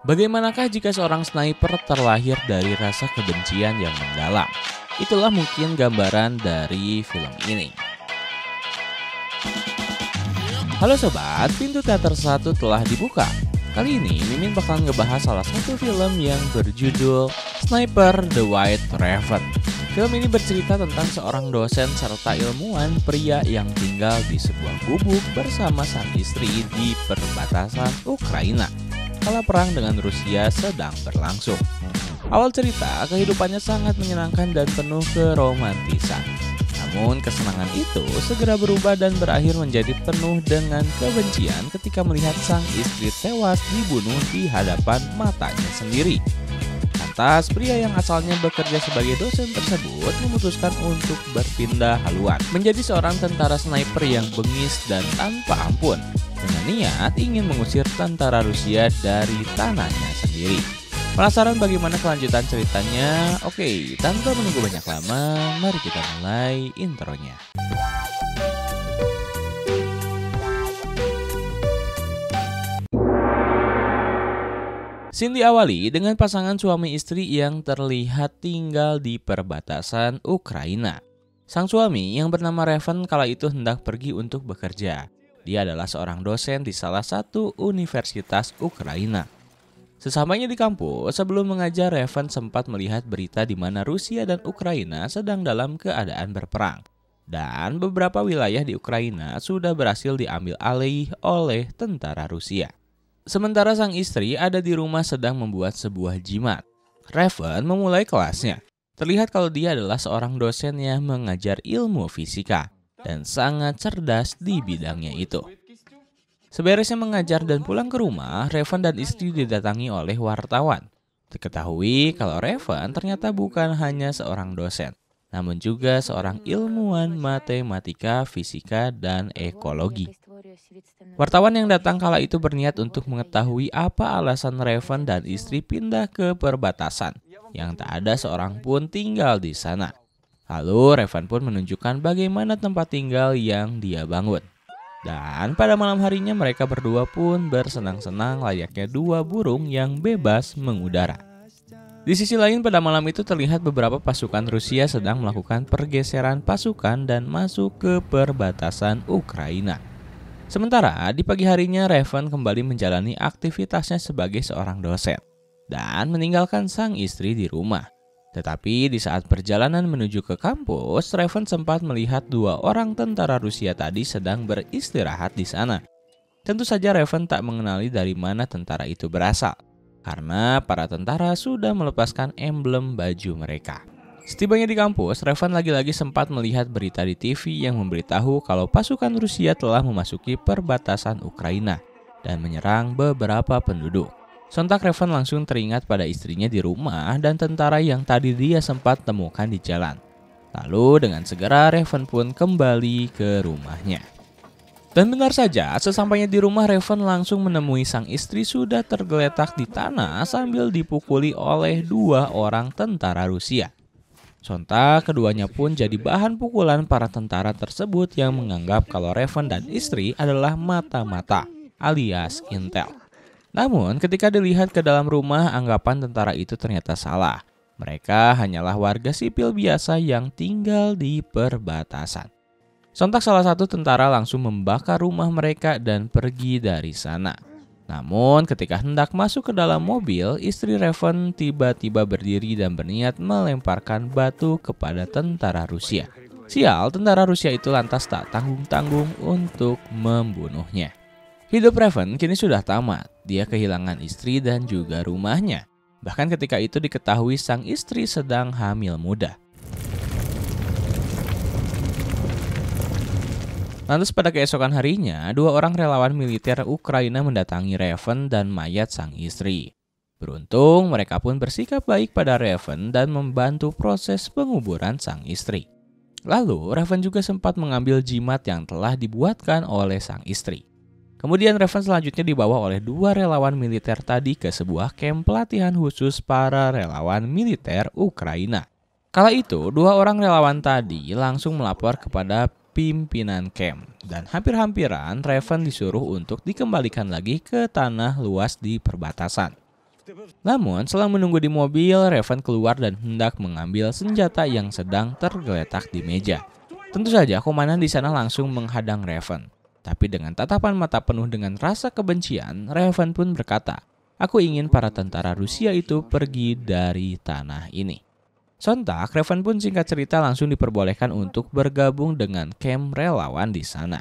Bagaimanakah jika seorang sniper terlahir dari rasa kebencian yang mendalam? Itulah mungkin gambaran dari film ini. Halo sobat, pintu teater 1 telah dibuka. Kali ini Mimin bakal ngebahas salah satu film yang berjudul Sniper: The White Raven. Film ini bercerita tentang seorang dosen serta ilmuwan pria yang tinggal di sebuah gubuk bersama sang istri di perbatasan Ukraina kala perang dengan Rusia sedang berlangsung. Awal cerita, kehidupannya sangat menyenangkan dan penuh keromantisan. Namun kesenangan itu segera berubah dan berakhir menjadi penuh dengan kebencian ketika melihat sang istri tewas dibunuh di hadapan matanya sendiri. Lantas, pria yang asalnya bekerja sebagai dosen tersebut memutuskan untuk berpindah haluan menjadi seorang tentara sniper yang bengis dan tanpa ampun, dengan niat ingin mengusir tentara Rusia dari tanahnya sendiri. Penasaran bagaimana kelanjutan ceritanya? Oke, tanpa menunggu banyak lama, mari kita mulai intronya. Scene diawali dengan pasangan suami istri yang terlihat tinggal di perbatasan Ukraina. Sang suami yang bernama Raven kala itu hendak pergi untuk bekerja. Dia adalah seorang dosen di salah satu universitas Ukraina. Sesamanya di kampus, sebelum mengajar, Raven sempat melihat berita di mana Rusia dan Ukraina sedang dalam keadaan berperang. Dan beberapa wilayah di Ukraina sudah berhasil diambil alih oleh tentara Rusia. Sementara sang istri ada di rumah sedang membuat sebuah jimat. Raven memulai kelasnya. Terlihat kalau dia adalah seorang dosen yang mengajar ilmu fisika dan sangat cerdas di bidangnya itu. Seberesnya mengajar dan pulang ke rumah, Raven dan istri didatangi oleh wartawan. Diketahui kalau Raven ternyata bukan hanya seorang dosen, namun juga seorang ilmuwan matematika, fisika, dan ekologi. Wartawan yang datang kala itu berniat untuk mengetahui apa alasan Raven dan istri pindah ke perbatasan yang tak ada seorang pun tinggal di sana. Lalu Raven pun menunjukkan bagaimana tempat tinggal yang dia bangun. Dan pada malam harinya mereka berdua pun bersenang-senang layaknya dua burung yang bebas mengudara. Di sisi lain pada malam itu terlihat beberapa pasukan Rusia sedang melakukan pergeseran pasukan dan masuk ke perbatasan Ukraina. Sementara di pagi harinya Raven kembali menjalani aktivitasnya sebagai seorang dosen dan meninggalkan sang istri di rumah. Tetapi di saat perjalanan menuju ke kampus, Raven sempat melihat dua orang tentara Rusia tadi sedang beristirahat di sana. Tentu saja Raven tak mengenali dari mana tentara itu berasal, karena para tentara sudah melepaskan emblem baju mereka. Setibanya di kampus, Raven lagi-lagi sempat melihat berita di TV yang memberitahu kalau pasukan Rusia telah memasuki perbatasan Ukraina dan menyerang beberapa penduduk. Sontak Raven langsung teringat pada istrinya di rumah dan tentara yang tadi dia sempat temukan di jalan. Lalu dengan segera Raven pun kembali ke rumahnya. Dan benar saja, sesampainya di rumah Raven langsung menemui sang istri sudah tergeletak di tanah sambil dipukuli oleh dua orang tentara Rusia. Sontak keduanya pun jadi bahan pukulan para tentara tersebut yang menganggap kalau Raven dan istri adalah mata-mata alias intel. Namun ketika dilihat ke dalam rumah, anggapan tentara itu ternyata salah. Mereka hanyalah warga sipil biasa yang tinggal di perbatasan. Sontak salah satu tentara langsung membakar rumah mereka dan pergi dari sana. Namun ketika hendak masuk ke dalam mobil, istri Raven tiba-tiba berdiri dan berniat melemparkan batu kepada tentara Rusia. Sial, tentara Rusia itu lantas tak tanggung-tanggung untuk membunuhnya. Hidup Raven kini sudah tamat. Dia kehilangan istri dan juga rumahnya. Bahkan ketika itu diketahui sang istri sedang hamil muda. Lantas pada keesokan harinya, dua orang relawan militer Ukraina mendatangi Raven dan mayat sang istri. Beruntung mereka pun bersikap baik pada Raven dan membantu proses penguburan sang istri. Lalu Raven juga sempat mengambil jimat yang telah dibuatkan oleh sang istri. Kemudian Raven selanjutnya dibawa oleh dua relawan militer tadi ke sebuah kamp pelatihan khusus para relawan militer Ukraina. Kala itu, dua orang relawan tadi langsung melapor kepada pimpinan camp dan hampir-hampiran Raven disuruh untuk dikembalikan lagi ke tanah luas di perbatasan. Namun, setelah menunggu di mobil, Raven keluar dan hendak mengambil senjata yang sedang tergeletak di meja. Tentu saja, komandan di sana langsung menghadang Raven. Tapi dengan tatapan mata penuh dengan rasa kebencian, Raven pun berkata, "Aku ingin para tentara Rusia itu pergi dari tanah ini." Sontak, Raven pun singkat cerita langsung diperbolehkan untuk bergabung dengan kamp relawan di sana.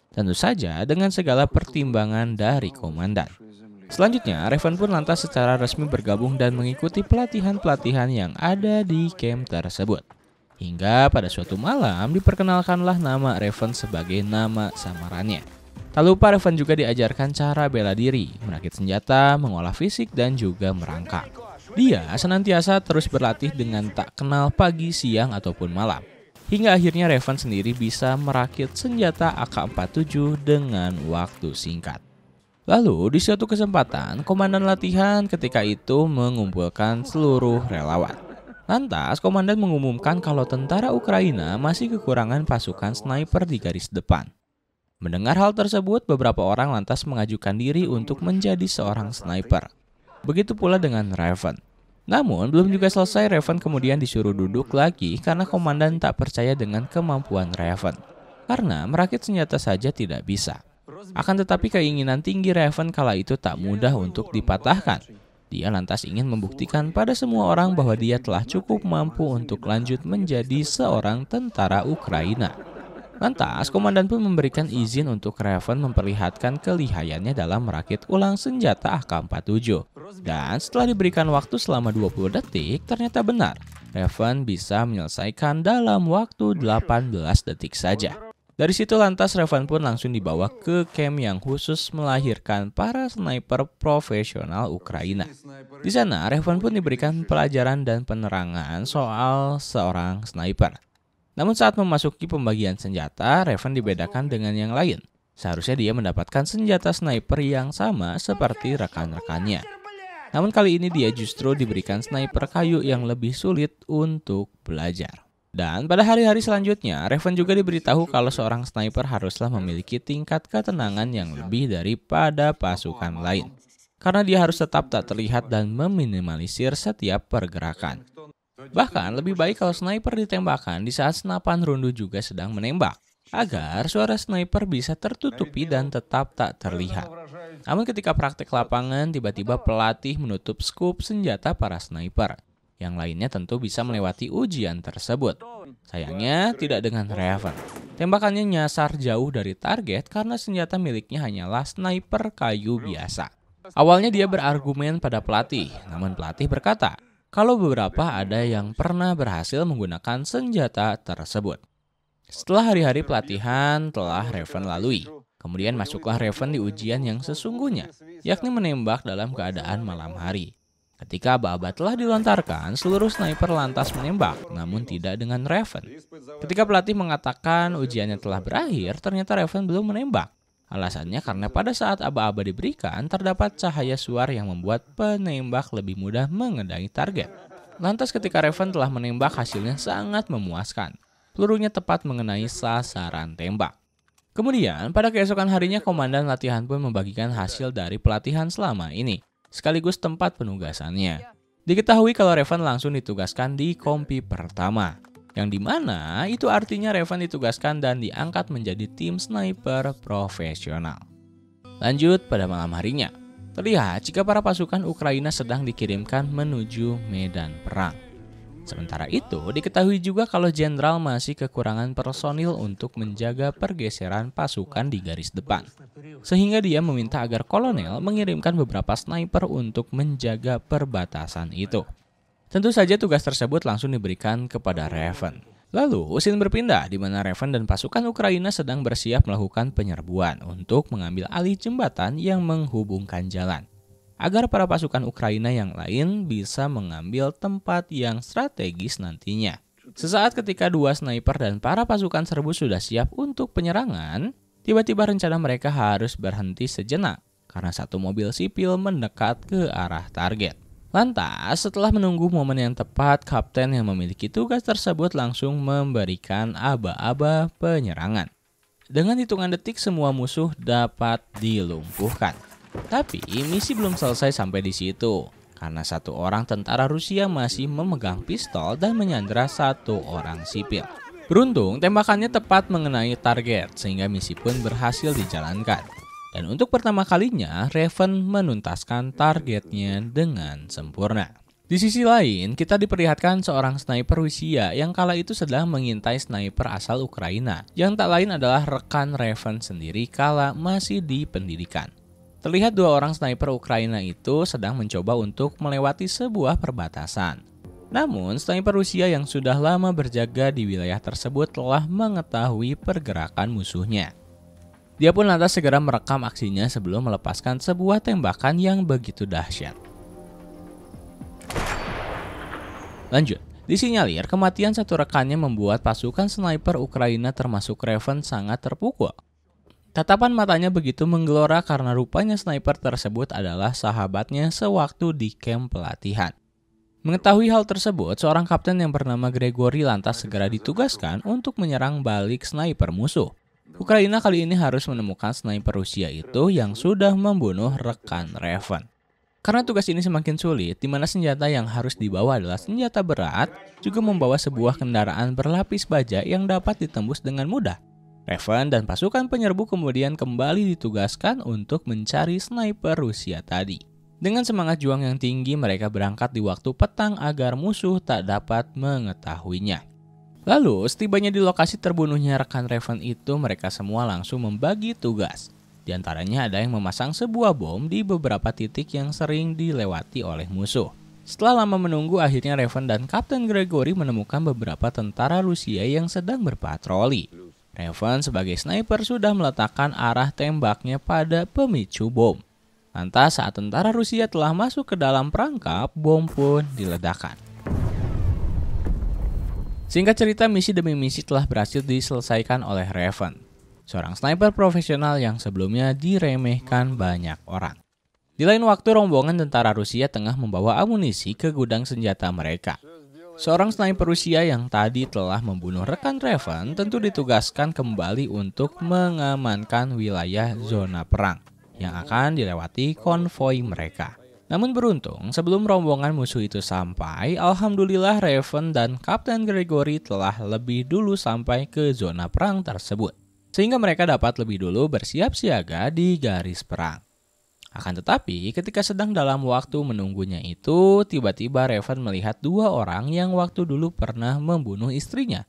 Tentu saja dengan segala pertimbangan dari komandan. Selanjutnya, Raven pun lantas secara resmi bergabung dan mengikuti pelatihan-pelatihan yang ada di camp tersebut. Hingga pada suatu malam diperkenalkanlah nama Raven sebagai nama samarannya. Tak lupa Raven juga diajarkan cara bela diri, merakit senjata, mengolah fisik, dan juga merangkak. Dia senantiasa terus berlatih dengan tak kenal pagi, siang, ataupun malam. Hingga akhirnya Raven sendiri bisa merakit senjata AK-47 dengan waktu singkat. Lalu di suatu kesempatan, komandan latihan ketika itu mengumpulkan seluruh relawan. Lantas, komandan mengumumkan kalau tentara Ukraina masih kekurangan pasukan sniper di garis depan. Mendengar hal tersebut, beberapa orang lantas mengajukan diri untuk menjadi seorang sniper. Begitu pula dengan Raven. Namun, belum juga selesai, Raven kemudian disuruh duduk lagi karena komandan tak percaya dengan kemampuan Raven. Karena merakit senjata saja tidak bisa. Akan tetapi keinginan tinggi Raven kala itu tak mudah untuk dipatahkan. Dia lantas ingin membuktikan pada semua orang bahwa dia telah cukup mampu untuk lanjut menjadi seorang tentara Ukraina. Lantas, komandan pun memberikan izin untuk Raven memperlihatkan kelihayannya dalam merakit ulang senjata AK-47. Dan setelah diberikan waktu selama 20 detik, ternyata benar. Raven bisa menyelesaikan dalam waktu 18 detik saja. Dari situ lantas Raven pun langsung dibawa ke camp yang khusus melahirkan para sniper profesional Ukraina. Di sana Raven pun diberikan pelajaran dan penerangan soal seorang sniper. Namun saat memasuki pembagian senjata, Raven dibedakan dengan yang lain. Seharusnya dia mendapatkan senjata sniper yang sama seperti rekan-rekannya. Namun kali ini dia justru diberikan sniper kayu yang lebih sulit untuk belajar. Dan pada hari-hari selanjutnya, Raven juga diberitahu kalau seorang sniper haruslah memiliki tingkat ketenangan yang lebih daripada pasukan lain. Karena dia harus tetap tak terlihat dan meminimalisir setiap pergerakan. Bahkan lebih baik kalau sniper ditembakkan di saat senapan rundu juga sedang menembak, agar suara sniper bisa tertutupi dan tetap tak terlihat. Namun ketika praktek lapangan, tiba-tiba pelatih menutup skup senjata para sniper. Yang lainnya tentu bisa melewati ujian tersebut. Sayangnya tidak dengan Raven. Tembakannya nyasar jauh dari target karena senjata miliknya hanyalah sniper kayu biasa. Awalnya dia berargumen pada pelatih, namun pelatih berkata kalau beberapa ada yang pernah berhasil menggunakan senjata tersebut. Setelah hari-hari pelatihan telah Raven lalui, kemudian masuklah Raven di ujian yang sesungguhnya, yakni menembak dalam keadaan malam hari. Ketika aba-aba telah dilontarkan, seluruh sniper lantas menembak, namun tidak dengan Raven. Ketika pelatih mengatakan ujiannya telah berakhir, ternyata Raven belum menembak. Alasannya karena pada saat aba-aba diberikan, terdapat cahaya suar yang membuat penembak lebih mudah mengendarai target. Lantas ketika Raven telah menembak, hasilnya sangat memuaskan. Pelurunya tepat mengenai sasaran tembak. Kemudian, pada keesokan harinya, komandan latihan pun membagikan hasil dari pelatihan selama ini, sekaligus tempat penugasannya. Diketahui kalau Raven langsung ditugaskan di kompi pertama, yang dimana itu artinya Raven ditugaskan dan diangkat menjadi tim sniper profesional. Lanjut pada malam harinya, terlihat jika para pasukan Ukraina sedang dikirimkan menuju medan perang. Sementara itu, diketahui juga kalau jenderal masih kekurangan personil untuk menjaga pergeseran pasukan di garis depan. Sehingga dia meminta agar kolonel mengirimkan beberapa sniper untuk menjaga perbatasan itu. Tentu saja tugas tersebut langsung diberikan kepada Raven. Lalu, scene berpindah di mana Raven dan pasukan Ukraina sedang bersiap melakukan penyerbuan untuk mengambil alih jembatan yang menghubungkan jalan, agar para pasukan Ukraina yang lain bisa mengambil tempat yang strategis nantinya. Sesaat ketika dua sniper dan para pasukan serbu sudah siap untuk penyerangan, tiba-tiba rencana mereka harus berhenti sejenak karena satu mobil sipil mendekat ke arah target. Lantas, setelah menunggu momen yang tepat, kapten yang memiliki tugas tersebut langsung memberikan aba-aba penyerangan. Dengan hitungan detik, semua musuh dapat dilumpuhkan. Tapi misi belum selesai sampai di situ. karena satu orang tentara Rusia masih memegang pistol dan menyandera satu orang sipil. Beruntung, tembakannya tepat mengenai target sehingga misi pun berhasil dijalankan. Dan untuk pertama kalinya, Raven menuntaskan targetnya dengan sempurna. Di sisi lain, kita diperlihatkan seorang sniper Rusia yang kala itu sedang mengintai sniper asal Ukraina, yang tak lain adalah rekan Raven sendiri kala masih di pendidikan. Terlihat dua orang sniper Ukraina itu sedang mencoba untuk melewati sebuah perbatasan. Namun, sniper Rusia yang sudah lama berjaga di wilayah tersebut telah mengetahui pergerakan musuhnya. Dia pun lantas segera merekam aksinya sebelum melepaskan sebuah tembakan yang begitu dahsyat. Lanjut, disinyalir kematian satu rekannya membuat pasukan sniper Ukraina termasuk Raven sangat terpukul. Tatapan matanya begitu menggelora karena rupanya sniper tersebut adalah sahabatnya sewaktu di camp pelatihan. Mengetahui hal tersebut, seorang kapten yang bernama Gregory lantas segera ditugaskan untuk menyerang balik sniper musuh. Ukraina kali ini harus menemukan sniper Rusia itu yang sudah membunuh rekan Raven. Karena tugas ini semakin sulit, di mana senjata yang harus dibawa adalah senjata berat, juga membawa sebuah kendaraan berlapis baja yang dapat ditembus dengan mudah. Raven dan pasukan penyerbu kemudian kembali ditugaskan untuk mencari sniper Rusia tadi. Dengan semangat juang yang tinggi, mereka berangkat di waktu petang agar musuh tak dapat mengetahuinya. Lalu, setibanya di lokasi terbunuhnya rekan Raven itu, mereka semua langsung membagi tugas. Di antaranya ada yang memasang sebuah bom di beberapa titik yang sering dilewati oleh musuh. Setelah lama menunggu, akhirnya Raven dan Kapten Gregory menemukan beberapa tentara Rusia yang sedang berpatroli. Raven sebagai sniper sudah meletakkan arah tembaknya pada pemicu bom. Lantas saat tentara Rusia telah masuk ke dalam perangkap, bom pun diledakkan. Singkat cerita, misi demi misi telah berhasil diselesaikan oleh Raven, seorang sniper profesional yang sebelumnya diremehkan banyak orang. Di lain waktu, rombongan tentara Rusia tengah membawa amunisi ke gudang senjata mereka. Seorang sniper Rusia yang tadi telah membunuh rekan Raven tentu ditugaskan kembali untuk mengamankan wilayah zona perang yang akan dilewati konvoi mereka. Namun beruntung, sebelum rombongan musuh itu sampai, alhamdulillah Raven dan Kapten Gregory telah lebih dulu sampai ke zona perang tersebut, sehingga mereka dapat lebih dulu bersiap siaga di garis perang. Akan tetapi, ketika sedang dalam waktu menunggunya itu, tiba-tiba Raven melihat dua orang yang waktu dulu pernah membunuh istrinya.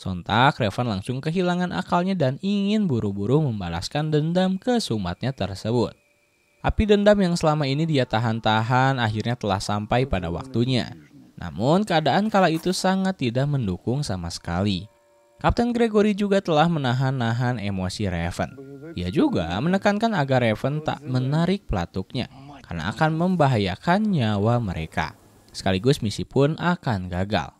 Sontak, Raven langsung kehilangan akalnya dan ingin buru-buru membalaskan dendam kesumatnya tersebut. Api dendam yang selama ini dia tahan-tahan akhirnya telah sampai pada waktunya. Namun, keadaan kala itu sangat tidak mendukung sama sekali. Kapten Gregory juga telah menahan-nahan emosi Raven. Ia juga menekankan agar Raven tak menarik pelatuknya, karena akan membahayakan nyawa mereka. Sekaligus misi pun akan gagal.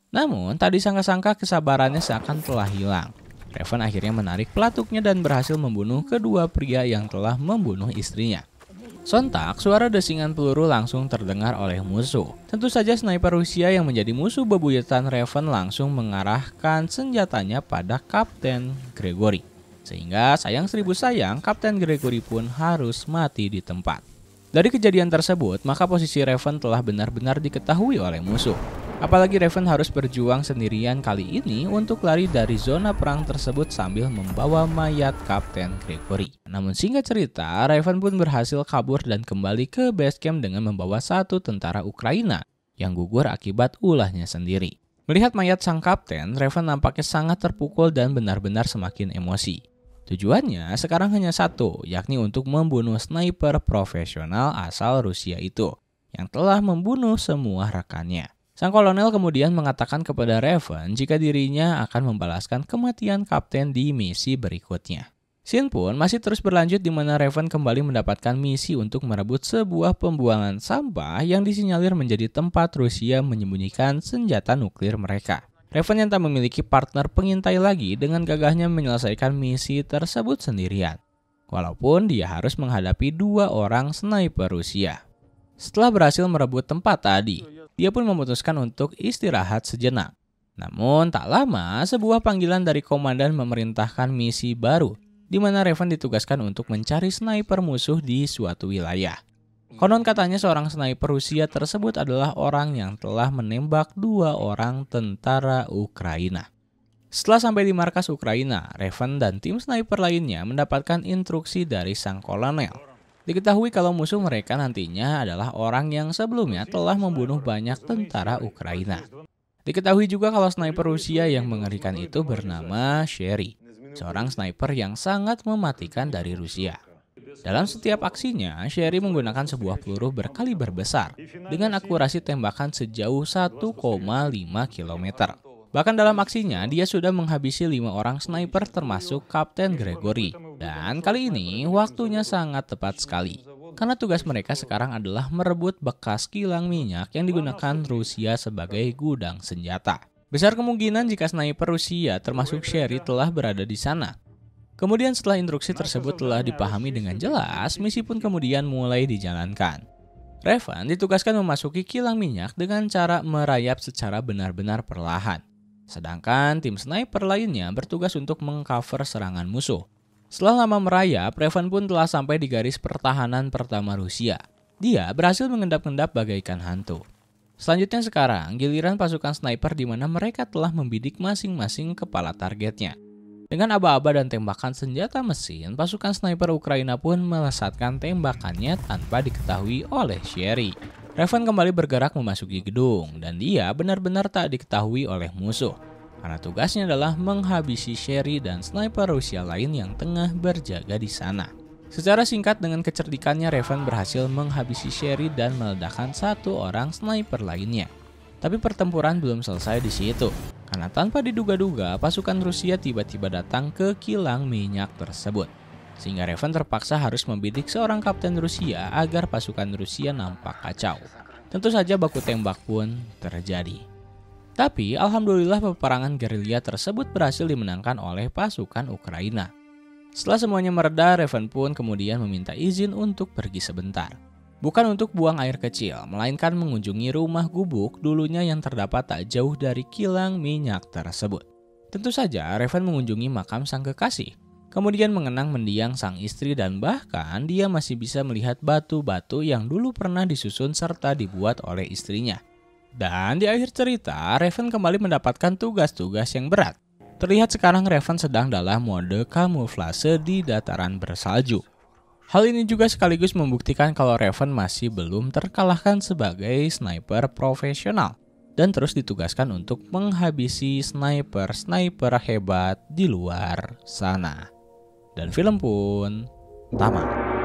Namun, tak disangka-sangka kesabarannya seakan telah hilang. Raven akhirnya menarik pelatuknya dan berhasil membunuh kedua pria yang telah membunuh istrinya. Sontak, suara desingan peluru langsung terdengar oleh musuh. Tentu saja sniper Rusia yang menjadi musuh bebuyutan Raven langsung mengarahkan senjatanya pada Kapten Gregory. Sehingga sayang seribu sayang, Kapten Gregory pun harus mati di tempat. Dari kejadian tersebut, maka posisi Raven telah benar-benar diketahui oleh musuh. Apalagi Raven harus berjuang sendirian kali ini untuk lari dari zona perang tersebut sambil membawa mayat Kapten Gregory. Namun singkat cerita, Raven pun berhasil kabur dan kembali ke base camp dengan membawa satu tentara Ukraina yang gugur akibat ulahnya sendiri. Melihat mayat sang kapten, Raven nampaknya sangat terpukul dan benar-benar semakin emosi. Tujuannya sekarang hanya satu, yakni untuk membunuh sniper profesional asal Rusia itu yang telah membunuh semua rekannya. Sang kolonel kemudian mengatakan kepada Raven jika dirinya akan membalaskan kematian kapten di misi berikutnya. Scene pun masih terus berlanjut di mana Raven kembali mendapatkan misi untuk merebut sebuah pembuangan sampah yang disinyalir menjadi tempat Rusia menyembunyikan senjata nuklir mereka. Raven yang tak memiliki partner pengintai lagi dengan gagahnya menyelesaikan misi tersebut sendirian, walaupun dia harus menghadapi dua orang sniper Rusia. Setelah berhasil merebut tempat tadi, dia pun memutuskan untuk istirahat sejenak. Namun tak lama, sebuah panggilan dari komandan memerintahkan misi baru, di mana Raven ditugaskan untuk mencari sniper musuh di suatu wilayah. Konon katanya seorang sniper Rusia tersebut adalah orang yang telah menembak 2 orang tentara Ukraina. Setelah sampai di markas Ukraina, Raven dan tim sniper lainnya mendapatkan instruksi dari sang kolonel. Diketahui kalau musuh mereka nantinya adalah orang yang sebelumnya telah membunuh banyak tentara Ukraina. Diketahui juga kalau sniper Rusia yang mengerikan itu bernama Sherry, seorang sniper yang sangat mematikan dari Rusia. Dalam setiap aksinya, Sherry menggunakan sebuah peluru berkaliber besar dengan akurasi tembakan sejauh 1,5 km. Bahkan dalam aksinya, dia sudah menghabisi 5 orang sniper termasuk Kapten Gregory. Dan kali ini, waktunya sangat tepat sekali. Karena tugas mereka sekarang adalah merebut bekas kilang minyak yang digunakan Rusia sebagai gudang senjata. Besar kemungkinan jika sniper Rusia termasuk Sherry telah berada di sana. Kemudian setelah instruksi tersebut telah dipahami dengan jelas, misi pun kemudian mulai dijalankan. Raven ditugaskan memasuki kilang minyak dengan cara merayap secara benar-benar perlahan. Sedangkan tim sniper lainnya bertugas untuk mengcover serangan musuh. Setelah lama merayap, Raven pun telah sampai di garis pertahanan pertama Rusia. Dia berhasil mengendap-endap bagaikan hantu. Selanjutnya sekarang, giliran pasukan sniper di mana mereka telah membidik masing-masing kepala targetnya. Dengan aba-aba dan tembakan senjata mesin, pasukan sniper Ukraina pun melesatkan tembakannya tanpa diketahui oleh Sherry. Raven kembali bergerak memasuki gedung, dan dia benar-benar tak diketahui oleh musuh. Karena tugasnya adalah menghabisi Sherry dan sniper Rusia lain yang tengah berjaga di sana. Secara singkat dengan kecerdikannya, Raven berhasil menghabisi Sherry dan meledakkan 1 orang sniper lainnya. Tapi pertempuran belum selesai di situ. Karena tanpa diduga-duga, pasukan Rusia tiba-tiba datang ke kilang minyak tersebut. Sehingga Raven terpaksa harus membidik seorang kapten Rusia agar pasukan Rusia nampak kacau. Tentu saja baku tembak pun terjadi. Tapi alhamdulillah peperangan gerilya tersebut berhasil dimenangkan oleh pasukan Ukraina. Setelah semuanya mereda, Raven pun kemudian meminta izin untuk pergi sebentar. Bukan untuk buang air kecil, melainkan mengunjungi rumah gubuk dulunya yang terdapat tak jauh dari kilang minyak tersebut. Tentu saja Raven mengunjungi makam sang kekasih, kemudian mengenang mendiang sang istri dan bahkan dia masih bisa melihat batu-batu yang dulu pernah disusun serta dibuat oleh istrinya. Dan di akhir cerita, Raven kembali mendapatkan tugas-tugas yang berat. Terlihat sekarang Raven sedang dalam mode kamuflase di dataran bersalju. Hal ini juga sekaligus membuktikan kalau Raven masih belum terkalahkan sebagai sniper profesional dan terus ditugaskan untuk menghabisi sniper-sniper hebat di luar sana. Dan film pun tamat.